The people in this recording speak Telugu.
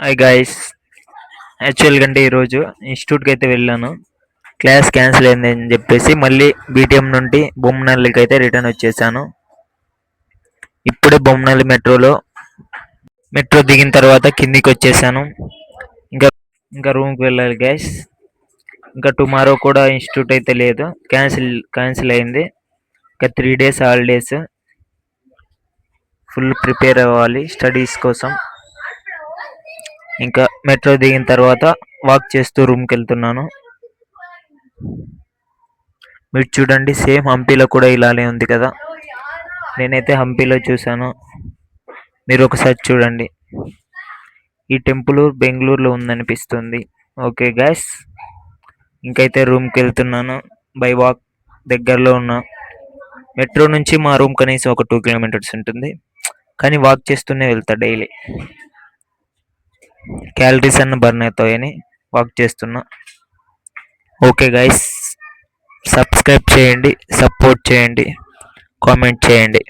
Hi guys. యాక్చువల్గా అంటే ఈరోజు ఇన్స్టిట్యూట్కి అయితే వెళ్ళాను. క్లాస్ క్యాన్సిల్ అయింది అని చెప్పేసి మళ్ళీ బీటీఎం నుండి బొమ్మనల్లికి అయితే రిటర్న్ వచ్చేసాను. ఇప్పుడే బొమ్మనల్లి మెట్రో దిగిన తర్వాత కిందికి వచ్చేసాను. ఇంకా ఇంకా రూమ్కి వెళ్ళాలి గైస్. ఇంకా టుమారో కూడా ఇన్స్టిట్యూట్ అయితే లేదు, క్యాన్సిల్ అయింది. ఇంకా 3 days హాలిడేస్. ఫుల్ ప్రిపేర్ అవ్వాలి స్టడీస్ కోసం. ఇంకా మెట్రో దిగిన తర్వాత వాక్ చేస్తూ రూమ్కి వెళ్తున్నాను. మీరు చూడండి, సేమ్ హంపీలో కూడా ఇలానే ఉంది కదా. నేనైతే హంపీలో చూశాను, మీరు ఒకసారి చూడండి. ఈ టెంపుల్ బెంగళూరులో ఉందనిపిస్తుంది. ఓకే గ్యాస్, ఇంకైతే రూమ్కి వెళ్తున్నాను బై వాక్. దగ్గరలో ఉన్న మెట్రో నుంచి మా రూమ్ కనీసం ఒక 2 kilometers ఉంటుంది, కానీ వాక్ చేస్తూనే వెళ్తా డైలీ. క్యాలరీస్ అన్న బర్న్ అవుతాయని వాక్ చేస్తున్నా. ఓకే గైస్, సబ్స్క్రైబ్ చేయండి, సపోర్ట్ చేయండి, కామెంట్ చేయండి.